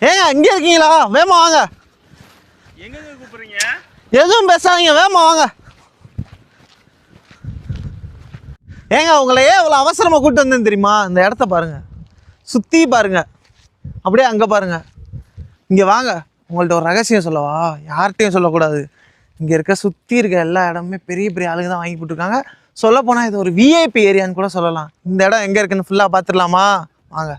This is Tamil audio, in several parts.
ஏங்க இங்கே இருக்கீங்களா? வேமா வாங்க. எங்க கூப்பிடுறீங்க? எதுவும் பேசாதீங்க, வேமா வாங்க. ஏங்க உங்களை ஏன் இவ்வளோ அவசரமாக கூப்பிட்டு வந்தேன்னு தெரியுமா? இந்த இடத்த பாருங்க, சுற்றி பாருங்க, அப்படியே அங்கே பாருங்க. இங்கே வாங்க, உங்கள்கிட்ட ஒரு ரகசியம் சொல்லவா? யார்கிட்டையும் சொல்லக்கூடாது. இங்கே இருக்க சுற்றி இருக்க எல்லா இடமுமே பெரிய பெரிய ஆளுங்க தான் வாங்கி போட்டுருக்காங்க. சொல்லப்போனால் இது ஒரு விஐபி ஏரியான்னு கூட சொல்லலாம். இந்த இடம் எங்கே இருக்குன்னு ஃபுல்லாக பார்த்துடலாமா? வாங்க.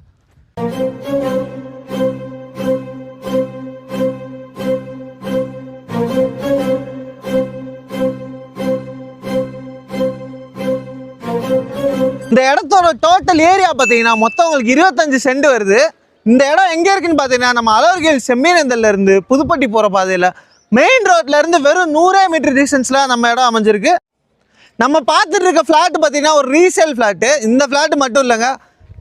இந்த இடத்தோட டோட்டல் ஏரியா பார்த்தீங்கன்னா மொத்தம் உங்களுக்கு 25 சென்ட் வருது. இந்த இடம் எங்கே இருக்குன்னு பார்த்தீங்கன்னா நம்ம அலோர்கேல் செம்மீனந்தல்ல இருந்து புதுப்பட்டி போகிற பாதையில் மெயின் ரோட்ல இருந்து வெறும் 100 மீட்டர் டிஸ்டன்ஸில் நம்ம இடம் அமைஞ்சிருக்கு. நம்ம பார்த்துட்டு இருக்க ஃப்ளாட் பார்த்தீங்கன்னா ஒரு ரீசேல் ஃப்ளாட்டு. இந்த ஃப்ளாட் மட்டும் இல்லைங்க,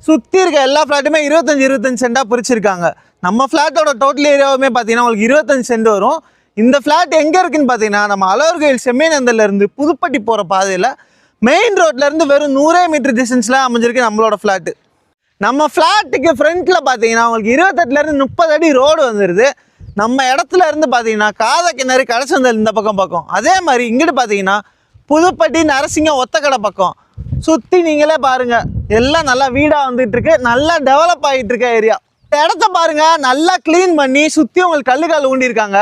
சுற்றி இருக்க எல்லா ஃப்ளாட்டுமே 25 சென்ட்டாக பிரிச்சிருக்காங்க. நம்ம ஃப்ளாட்டோட டோட்டல் ஏரியாவுமே பார்த்தீங்கன்னா உங்களுக்கு 25 சென்ட் வரும். இந்த ஃப்ளாட் எங்கே இருக்குன்னு பார்த்தீங்கன்னா நம்ம அலோர்கேல் செம்மீனந்தல்ல இருந்து புதுப்பட்டி போகிற பாதையில் மெயின் ரோட்ல இருந்து வெறும் 100 மீட்டர் டிஸ்டன்ஸ்ல அமைஞ்சிருக்கு நம்மளோட ஃப்ளாட்டு. நம்ம ஃப்ளாட்டுக்கு ஃப்ரண்ட்ல பார்த்தீங்கன்னா உங்களுக்கு 28லேருந்து 30 அடி ரோடு வந்துடுது. நம்ம இடத்துல இருந்து பார்த்தீங்கன்னா காதக்கிணறு கடைச்சந்தல் இந்த பக்கம். அதே மாதிரி இங்கிட்டு பார்த்தீங்கன்னா புதுப்பட்டி நரசிங்கம் ஒத்தக்கடை பக்கம். சுற்றி நீங்களே பாருங்க, எல்லாம் நல்லா வீடாக வந்துட்டு இருக்கு, நல்லா டெவலப் ஆகிட்டு இருக்க ஏரியா. இந்த இடத்த பாருங்க, நல்லா க்ளீன் பண்ணி சுற்றி உங்களுக்கு கல்லுக்கால் ஊண்டியிருக்காங்க.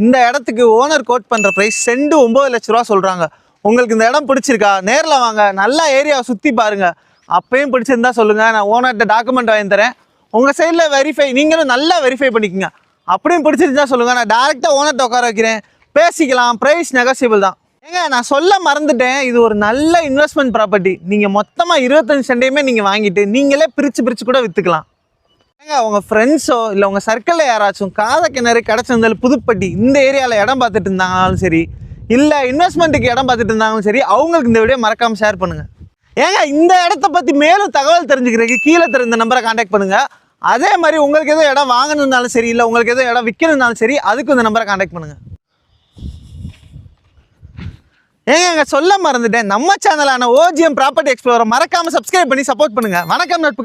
இந்த இடத்துக்கு ஓனர் கோட் பண்ணுற ப்ரைஸ் சென்ட் 9 லட்ச ரூபா சொல்கிறாங்க. உங்களுக்கு இந்த இடம் பிடிச்சிருக்கா? நேரில் வாங்க, நல்லா ஏரியாவை சுற்றி பாருங்கள். அப்பயும் பிடிச்சிருந்தா சொல்லுங்கள், நான் ஓனர்கிட்ட டாக்குமெண்ட் வாங்கி தரேன். உங்கள் சைடில் வெரிஃபை நீங்களும் நல்லா வெரிஃபை பண்ணிக்கோங்க. அப்படியும் பிடிச்சிருந்தா சொல்லுங்கள், நான் டேரெக்டாக ஓனர்கிட்ட உட்கார வைக்கிறேன், பேசிக்கலாம். ப்ரைஸ் நெகோசியபிள் தான். ஏங்க நான் சொல்ல மறந்துட்டேன், இது ஒரு நல்ல இன்வெஸ்ட்மெண்ட் ப்ராப்பர்ட்டி. நீங்கள் மொத்தமாக 25 சென்டையுமே நீங்கள் வாங்கிட்டு நீங்களே பிரித்து கூட விற்றுக்கலாம். ஏங்க உங்கள் ஃப்ரெண்ட்ஸோ இல்லை உங்கள் சர்க்கிளில் யாராச்சும் காதக்கிணறு கடைச்சந்தல் புதுப்பட்டி இந்த ஏரியாவில் இடம் பார்த்துட்டு இருந்தாங்கனாலும் சரி, இல்லை இன்வெஸ்ட்மெண்ட்டுக்கு இடம் பார்த்துட்டு இருந்தாலும் சரி, அவங்களுக்கு இந்த வீடியோ மறக்காமல் ஷேர் பண்ணுங்கள். ஏங்க இந்த இடத்த பற்றி மேலும் தகவல் தெரிஞ்சுக்கிறதுக்கு கீழே தெரிந்த நம்பரை கான்டாக்ட் பண்ணுங்கள். அதே மாதிரி உங்களுக்கு எதுவும் இடம் வாங்கணுன்னாலும் சரி, இல்லை உங்களுக்கு எதுவும் இடம் விற்கணுன்னாலும் சரி, அதுக்கு இந்த நம்பரை கான்டாக்ட் பண்ணுங்கள். ஏங்க சொல்ல மறந்துட்டேன், நம்ம சேனலான OGM ப்ராப்பர்ட்டி எக்ஸ்ப்ளோரை மறக்காமல் சப்ஸ்கிரைப் பண்ணி சப்போர்ட் பண்ணுங்கள். வணக்கம் நட்பு.